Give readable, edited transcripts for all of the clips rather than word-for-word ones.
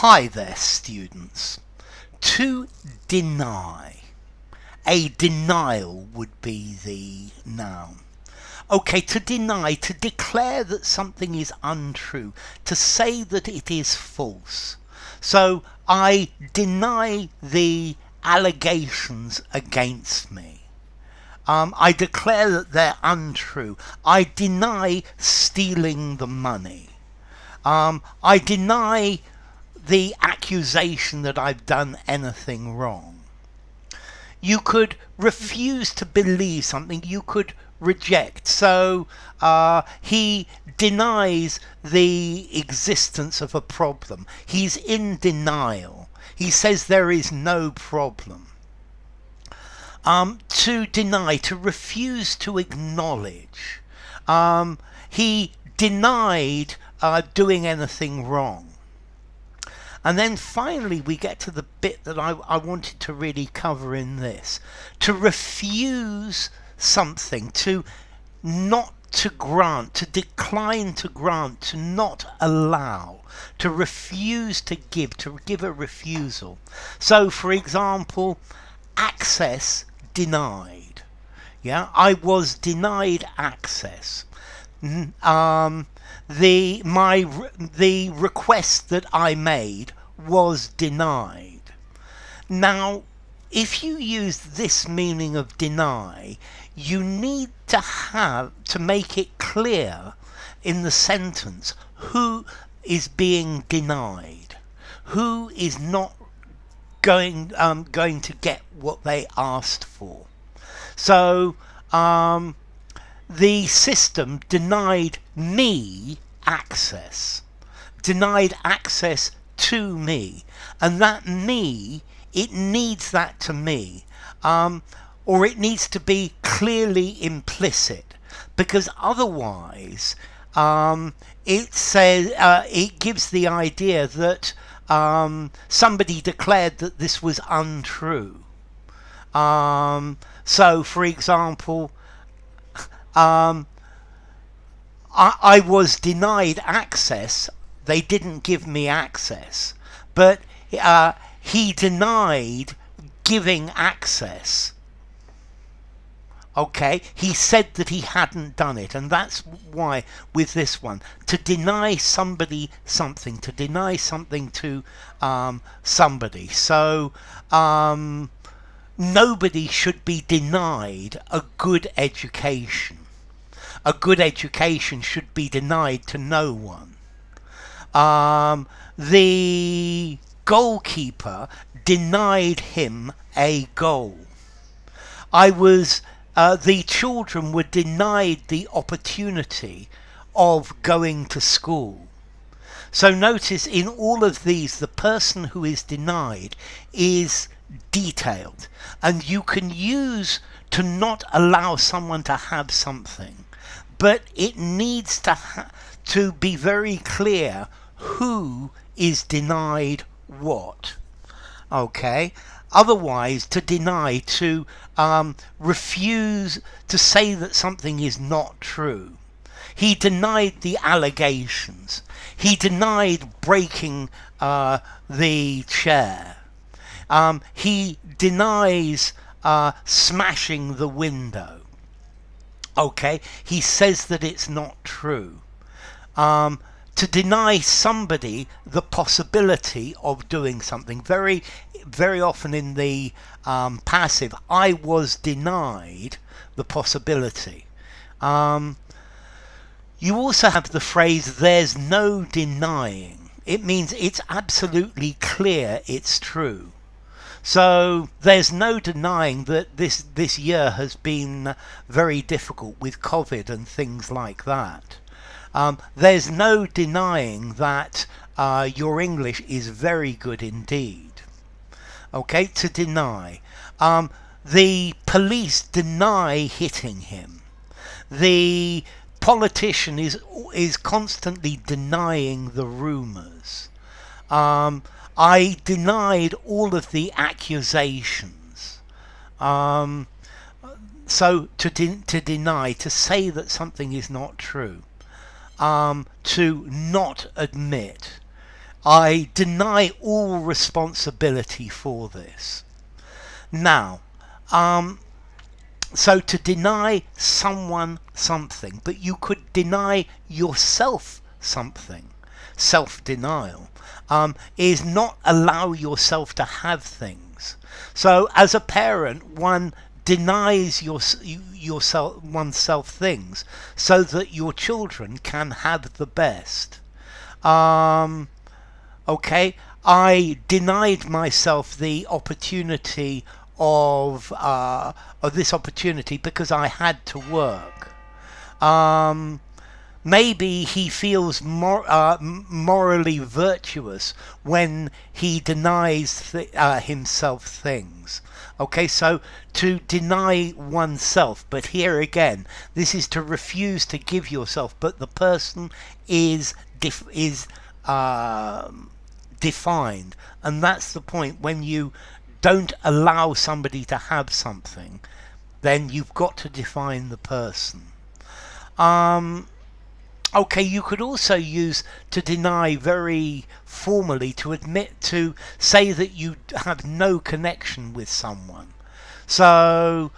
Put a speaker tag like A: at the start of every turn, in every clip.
A: Hi there, students. To deny. A denial would be the noun. Okay, to deny, to declare that something is untrue, to say that it is false. So, I deny the allegations against me. I declare that they're untrue. I deny stealing the money. I deny the accusation that I've done anything wrong. You could refuse to believe something, you could reject. So he denies the existence of a problem. He's in denial. He says there is no problem. To deny, to refuse to acknowledge. He denied doing anything wrong. And then finally we get to the bit that I wanted to really cover in this. To refuse something, to not to grant, to decline to grant, to not allow, to refuse to give a refusal. So for example, access denied. Yeah, I was denied access. The request that I made was denied. Now, if you use this meaning of deny, you need to make it clear in the sentence who is being denied, who is not going to get what they asked for. So the system denied me access to me, and that me, it needs that to me, or it needs to be clearly implicit, because otherwise it says it gives the idea that somebody declared that this was untrue. So for example, I was denied access. They didn't give me access, but he denied giving access. Okay, he said that he hadn't done it, and that's why with this one, to deny somebody something, to deny something to somebody. So nobody should be denied a good education. A good education should be denied to no one. The goalkeeper denied him a goal. The children were denied the opportunity of going to school. So notice in all of these, the person who is denied is detailed, and you can use to not allow someone to have something, but it needs to be very clear who is denied what. Okay, otherwise to deny, to refuse to say that something is not true. He denied the allegations. He denied breaking the chair. He denies smashing the window. Okay, he says that it's not true. To deny somebody the possibility of doing something. Very, very often in the passive, I was denied the possibility. You also have the phrase, there's no denying. It means it's absolutely clear it's true. So there's no denying that this year has been very difficult with COVID and things like that. There's no denying that your English is very good indeed. Okay, to deny. The police deny hitting him. The politician is constantly denying the rumours. I denied all of the accusations. So to deny, to say that something is not true, to not admit, I deny all responsibility for this. Now, so to deny someone something, but you could deny yourself something. Self-denial is not allow yourself to have things. So as a parent, one denies yourself oneself things so that your children can have the best. Okay, I denied myself the opportunity of this opportunity because I had to work. Maybe he feels morally virtuous when he denies himself things. Okay, so to deny oneself, but here again, this is to refuse to give yourself, but the person is defined, and that's the point. When you don't allow somebody to have something, then you've got to define the person. Okay, you could also use to deny very formally, to admit, to say that you have no connection with someone. So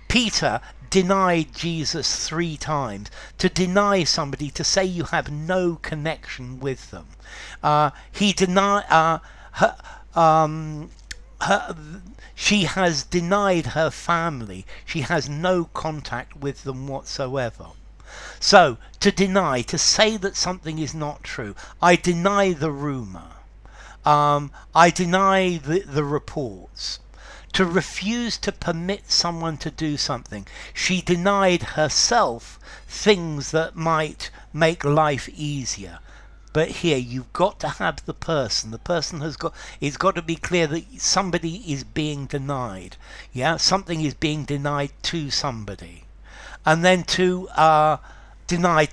A: Peter denied Jesus 3 times. To deny somebody, to say you have no connection with them. He denied she has denied her family. She has no contact with them whatsoever. So, to deny, to say that something is not true. I deny the rumour. I deny the reports. To refuse to permit someone to do something. She denied herself things that might make life easier. But here, you've got to have the person. The person it's got to be clear that somebody is being denied. Yeah, something is being denied to somebody. And then to deny,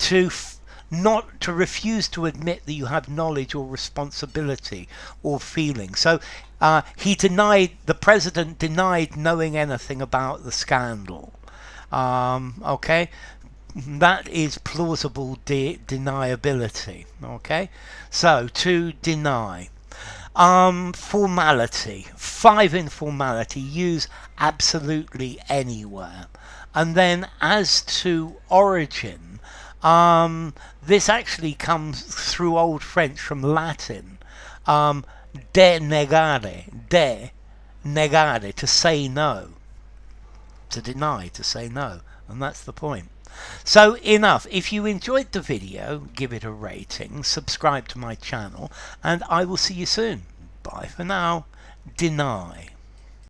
A: not to refuse to admit that you have knowledge or responsibility or feeling. So the president denied knowing anything about the scandal. Okay, that is plausible deniability. Okay, so to deny. Formality. 5 in formality. Use absolutely anywhere. And then as to origin, this actually comes through Old French from Latin. Denegare, to say no. To deny, to say no. And that's the point. So enough. If you enjoyed the video, give it a rating, subscribe to my channel, and I will see you soon. Bye for now. Deny.